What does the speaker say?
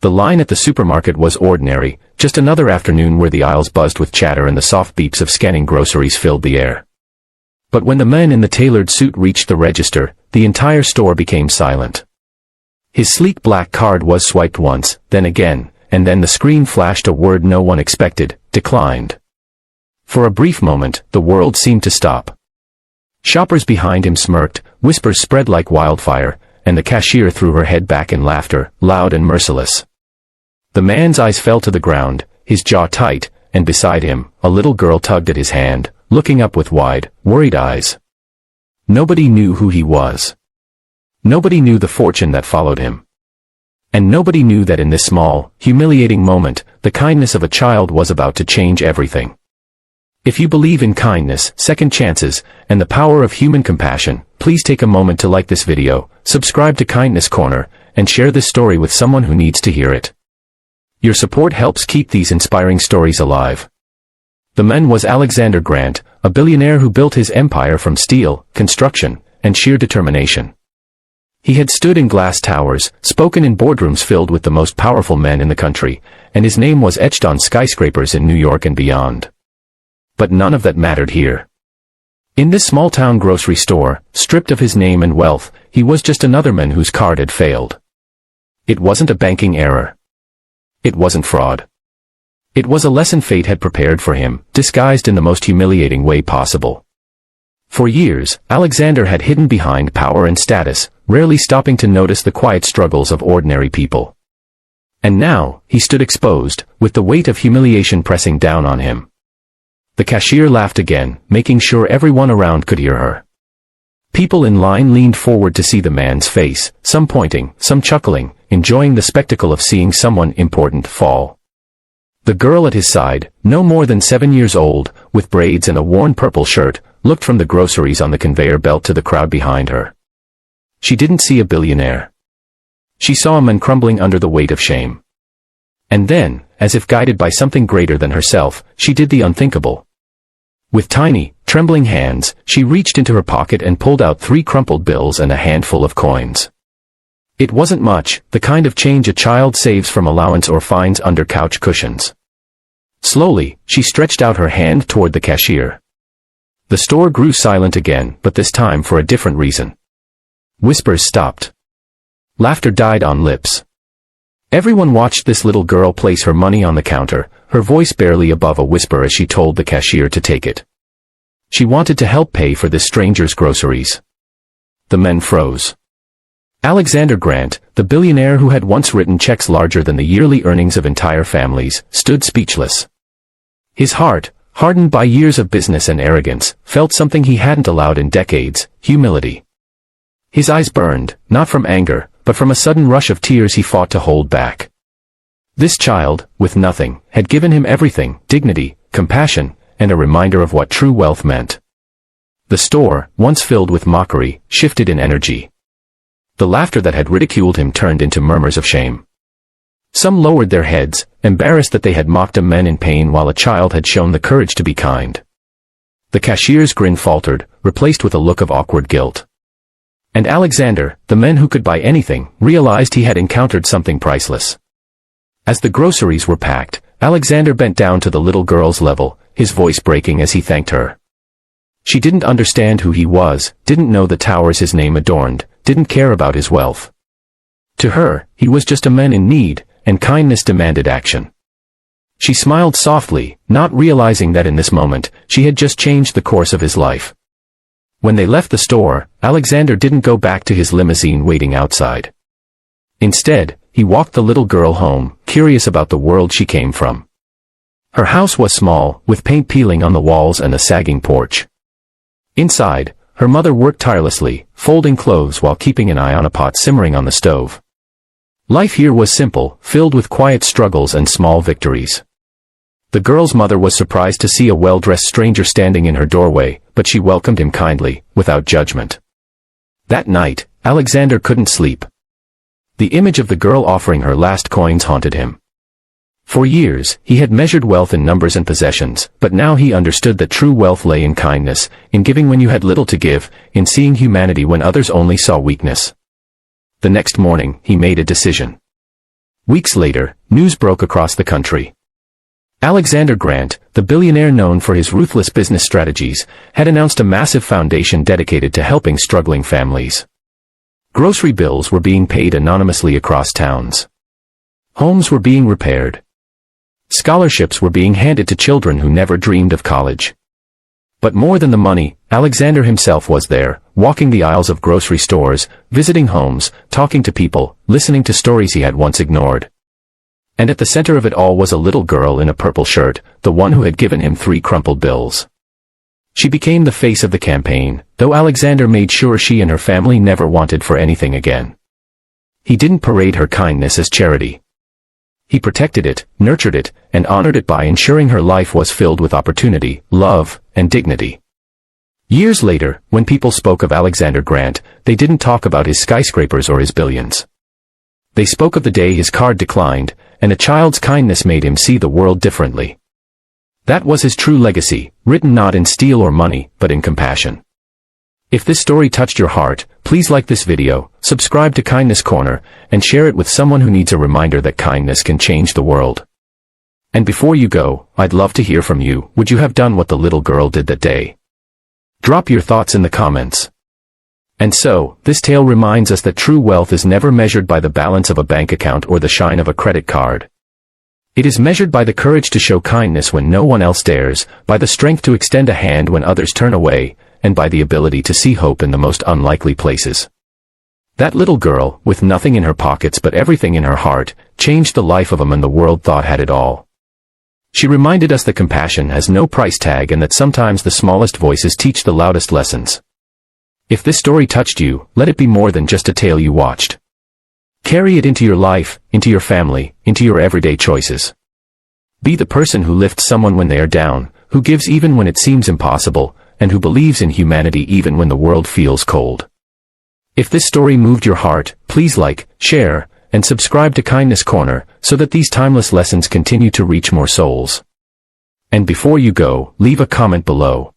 The line at the supermarket was ordinary, just another afternoon where the aisles buzzed with chatter and the soft beeps of scanning groceries filled the air. But when the man in the tailored suit reached the register, the entire store became silent. His sleek black card was swiped once, then again, and then the screen flashed a word no one expected: declined. For a brief moment, the world seemed to stop. Shoppers behind him smirked, whispers spread like wildfire, and the cashier threw her head back in laughter, loud and merciless. The man's eyes fell to the ground, his jaw tight, and beside him, a little girl tugged at his hand, looking up with wide, worried eyes. Nobody knew who he was. Nobody knew the fortune that followed him. And nobody knew that in this small, humiliating moment, the kindness of a child was about to change everything. If you believe in kindness, second chances, and the power of human compassion, please take a moment to like this video, subscribe to Kindness Corner, and share this story with someone who needs to hear it. Your support helps keep these inspiring stories alive. The man was Alexander Grant, a billionaire who built his empire from steel, construction, and sheer determination. He had stood in glass towers, spoken in boardrooms filled with the most powerful men in the country, and his name was etched on skyscrapers in New York and beyond. But none of that mattered here. In this small-town grocery store, stripped of his name and wealth, he was just another man whose card had failed. It wasn't a banking error. It wasn't fraud. It was a lesson fate had prepared for him, disguised in the most humiliating way possible. For years, Alexander had hidden behind power and status, rarely stopping to notice the quiet struggles of ordinary people. And now, he stood exposed, with the weight of humiliation pressing down on him. The cashier laughed again, making sure everyone around could hear her. People in line leaned forward to see the man's face, some pointing, some chuckling, enjoying the spectacle of seeing someone important fall. The girl at his side, no more than 7 years old, with braids and a worn purple shirt, looked from the groceries on the conveyor belt to the crowd behind her. She didn't see a billionaire. She saw a man crumbling under the weight of shame. And then, as if guided by something greater than herself, she did the unthinkable. With tiny, trembling hands, she reached into her pocket and pulled out 3 crumpled bills and a handful of coins. It wasn't much, the kind of change a child saves from allowance or finds under couch cushions. Slowly, she stretched out her hand toward the cashier. The store grew silent again, but this time for a different reason. Whispers stopped. Laughter died on lips. Everyone watched this little girl place her money on the counter, her voice barely above a whisper as she told the cashier to take it. She wanted to help pay for this stranger's groceries. The men froze. Alexander Grant, the billionaire who had once written checks larger than the yearly earnings of entire families, stood speechless. His heart, hardened by years of business and arrogance, felt something he hadn't allowed in decades: humility. His eyes burned, not from anger, but from a sudden rush of tears he fought to hold back. This child, with nothing, had given him everything: dignity, compassion, and a reminder of what true wealth meant. The store, once filled with mockery, shifted in energy. The laughter that had ridiculed him turned into murmurs of shame. Some lowered their heads, embarrassed that they had mocked a man in pain while a child had shown the courage to be kind. The cashier's grin faltered, replaced with a look of awkward guilt. And Alexander, the man who could buy anything, realized he had encountered something priceless. As the groceries were packed, Alexander bent down to the little girl's level, his voice breaking as he thanked her. She didn't understand who he was, didn't know the towers his name adorned, didn't care about his wealth. To her, he was just a man in need, and kindness demanded action. She smiled softly, not realizing that in this moment, she had just changed the course of his life. When they left the store, Alexander didn't go back to his limousine waiting outside. Instead, he walked the little girl home, curious about the world she came from. Her house was small, with paint peeling on the walls and a sagging porch. Inside, her mother worked tirelessly, folding clothes while keeping an eye on a pot simmering on the stove. Life here was simple, filled with quiet struggles and small victories. The girl's mother was surprised to see a well-dressed stranger standing in her doorway, but she welcomed him kindly, without judgment. That night, Alexander couldn't sleep. The image of the girl offering her last coins haunted him. For years, he had measured wealth in numbers and possessions, but now he understood that true wealth lay in kindness, in giving when you had little to give, in seeing humanity when others only saw weakness. The next morning, he made a decision. Weeks later, news broke across the country. Alexander Grant, the billionaire known for his ruthless business strategies, had announced a massive foundation dedicated to helping struggling families. Grocery bills were being paid anonymously across towns. Homes were being repaired. Scholarships were being handed to children who never dreamed of college. But more than the money, Alexander himself was there, walking the aisles of grocery stores, visiting homes, talking to people, listening to stories he had once ignored. And at the center of it all was a little girl in a purple shirt, the one who had given him 3 crumpled bills. She became the face of the campaign, though Alexander made sure she and her family never wanted for anything again. He didn't parade her kindness as charity. He protected it, nurtured it, and honored it by ensuring her life was filled with opportunity, love, and dignity. Years later, when people spoke of Alexander Grant, they didn't talk about his skyscrapers or his billions. They spoke of the day his card declined, and a child's kindness made him see the world differently. That was his true legacy, written not in steel or money, but in compassion. If this story touched your heart, please like this video, subscribe to Kindness Corner, and share it with someone who needs a reminder that kindness can change the world. And before you go, I'd love to hear from you. Would you have done what the little girl did that day? Drop your thoughts in the comments. And so, this tale reminds us that true wealth is never measured by the balance of a bank account or the shine of a credit card. It is measured by the courage to show kindness when no one else dares, by the strength to extend a hand when others turn away, and by the ability to see hope in the most unlikely places. That little girl, with nothing in her pockets but everything in her heart, changed the life of a man the world thought had it all. She reminded us that compassion has no price tag and that sometimes the smallest voices teach the loudest lessons. If this story touched you, let it be more than just a tale you watched. Carry it into your life, into your family, into your everyday choices. Be the person who lifts someone when they are down, who gives even when it seems impossible, and who believes in humanity even when the world feels cold. If this story moved your heart, please like, share, and subscribe to Kindness Corner, so that these timeless lessons continue to reach more souls. And before you go, leave a comment below.